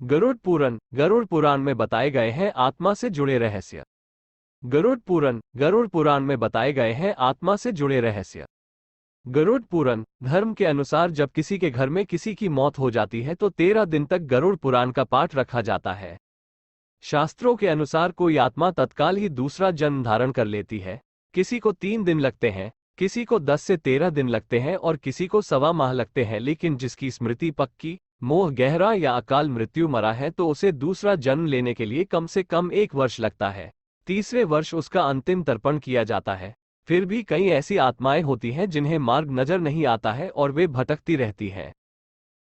गरुड़ पुराण में बताए गए हैं आत्मा से जुड़े रहस्य। गरुड़ पुराण में बताए गए हैं आत्मा से जुड़े रहस्य। गरुड़ पुराण धर्म के अनुसार जब किसी के घर में किसी की मौत हो जाती है तो 13 दिन तक गरुड़ पुराण का पाठ रखा जाता है। शास्त्रों के अनुसार कोई आत्मा तत्काल ही दूसरा जन्म धारण कर लेती है। किसी को 3 दिन लगते हैं, किसी को 10 से 13 दिन लगते हैं और किसी को सवा माह लगते हैं, लेकिन जिसकी स्मृति पक्की, मोह गहरा या अकाल मृत्यु मरा है तो उसे दूसरा जन्म लेने के लिए कम से कम 1 वर्ष लगता है। तीसरे वर्ष उसका अंतिम तर्पण किया जाता है। फिर भी कई ऐसी आत्माएं होती हैं जिन्हें मार्ग नजर नहीं आता है और वे भटकती रहती हैं।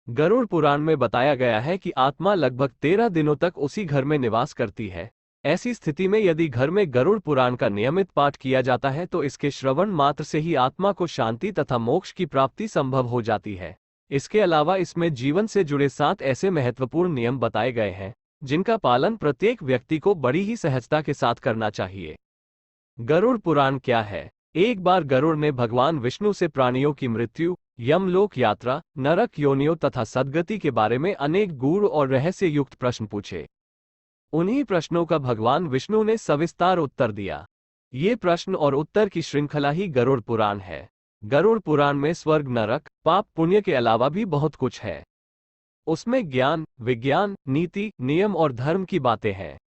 गरुड़ पुराण में बताया गया है कि आत्मा लगभग 13 दिनों तक उसी घर में निवास करती है। ऐसी स्थिति में यदि घर में गरुड़ पुराण का नियमित पाठ किया जाता है तो इसके श्रवण मात्र से ही आत्मा को शांति तथा मोक्ष की प्राप्ति संभव हो जाती है। इसके अलावा इसमें जीवन से जुड़े 7 ऐसे महत्वपूर्ण नियम बताए गए हैं जिनका पालन प्रत्येक व्यक्ति को बड़ी ही सहजता के साथ करना चाहिए। गरुड़ पुराण क्या है? एक बार गरुड़ ने भगवान विष्णु से प्राणियों की मृत्यु, यमलोक यात्रा, नरक योनियों तथा सद्गति के बारे में अनेक गूढ़ और रहस्य युक्त प्रश्न पूछे। उन्हीं प्रश्नों का भगवान विष्णु ने सविस्तार उत्तर दिया। ये प्रश्न और उत्तर की श्रृंखला ही गरुड़ पुराण है। गरुड़ पुराण में स्वर्ग नरक, पाप पुण्य के अलावा भी बहुत कुछ है। उसमें ज्ञान, विज्ञान, नीति, नियम और धर्म की बातें हैं।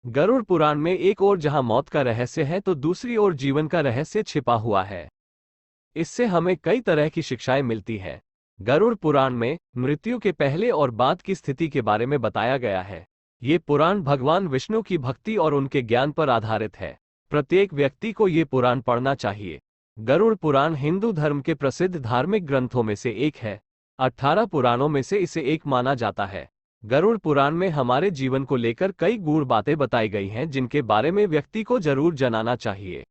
गरुड़ पुराण में एक ओर जहां मौत का रहस्य है तो दूसरी ओर जीवन का रहस्य छिपा हुआ है। इससे हमें कई तरह की शिक्षाएं मिलती है। गरुड़ पुराण में मृत्यु के पहले और बाद की स्थिति के बारे में बताया गया है। ये पुराण भगवान विष्णु की भक्ति और उनके ज्ञान पर आधारित है। प्रत्येक व्यक्ति को ये पुराण पढ़ना चाहिए। गरुड़ पुराण हिंदू धर्म के प्रसिद्ध धार्मिक ग्रंथों में से एक है। 18 पुराणों में से इसे एक माना जाता है। गरुड़ पुराण में हमारे जीवन को लेकर कई गूढ़ बातें बताई गई हैं जिनके बारे में व्यक्ति को जरूर जानना चाहिए।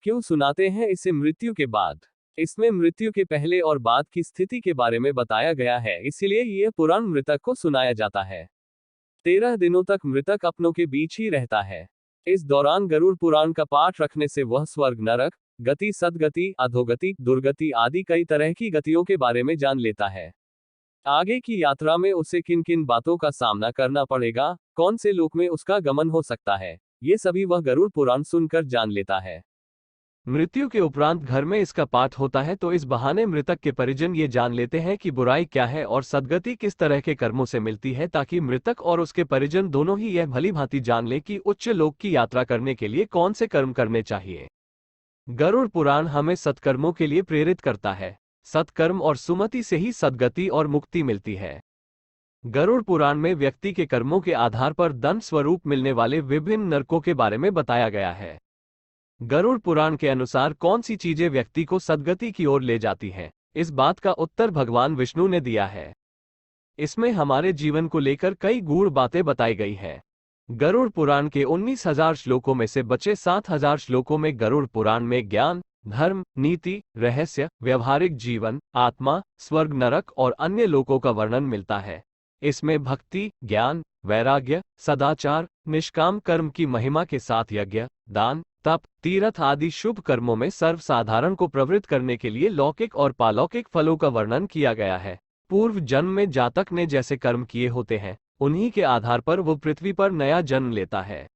क्यों सुनाते हैं इसे मृत्यु के बाद? इसमें मृत्यु के पहले और बाद की स्थिति के बारे में बताया गया है, इसलिए यह पुराण मृतक को सुनाया जाता है। 13 दिनों तक मृतक अपनों के बीच ही रहता है। इस दौरान गरुड़ पुराण का पाठ रखने से वह स्वर्ग नरक, गति सद्गति, अधोगति, दुर्गति आदि कई तरह की गतियों के बारे में जान लेता है। आगे की यात्रा में उसे किन किन बातों का सामना करना पड़ेगा, कौन से लोक में उसका गमन हो सकता है, ये सभी वह गरुड़ पुराण सुनकर जान लेता है। मृत्यु के उपरांत घर में इसका पाठ होता है तो इस बहाने मृतक के परिजन ये जान लेते हैं कि बुराई क्या है और सद्गति किस तरह के कर्मों से मिलती है, ताकि मृतक और उसके परिजन दोनों ही यह भली भांति जान ले कि उच्च लोक की यात्रा करने के लिए कौन से कर्म करने चाहिए। गरुड़ पुराण हमें सत्कर्मों के लिए प्रेरित करता है। सत्कर्म और सुमति से ही सद्गति और मुक्ति मिलती है। गरुड़ पुराण में व्यक्ति के कर्मों के आधार पर दंड स्वरूप मिलने वाले विभिन्न नरकों के बारे में बताया गया है। गरुड़ पुराण के अनुसार कौन सी चीजें व्यक्ति को सद्गति की ओर ले जाती हैं, इस बात का उत्तर भगवान विष्णु ने दिया है। इसमें हमारे जीवन को लेकर कई गूढ़ बातें बताई गई हैं। गरुड़ पुराण के 19,000 श्लोकों में से बचे 7,000 श्लोकों में गरुड़ पुराण में ज्ञान, धर्म, नीति, रहस्य, व्यवहारिक जीवन, आत्मा, स्वर्ग नरक और अन्य लोकों का वर्णन मिलता है। इसमें भक्ति, ज्ञान, वैराग्य, सदाचार, निष्काम कर्म की महिमा के साथ यज्ञ, दान, तप, तीर्थ आदि शुभ कर्मों में सर्वसाधारण को प्रवृत्त करने के लिए लौकिक और पालौकिक फलों का वर्णन किया गया है। पूर्व जन्म में जातक ने जैसे कर्म किए होते हैं, उन्हीं के आधार पर वो पृथ्वी पर नया जन्म लेता है।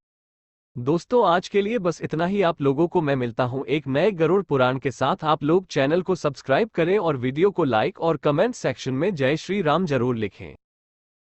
दोस्तों, आज के लिए बस इतना ही। आप लोगों को मैं मिलता हूं एक नए गरुड़ पुराण के साथ। आप लोग चैनल को सब्सक्राइब करें और वीडियो को लाइक और कमेंट सेक्शन में जय श्री राम जरूर लिखें।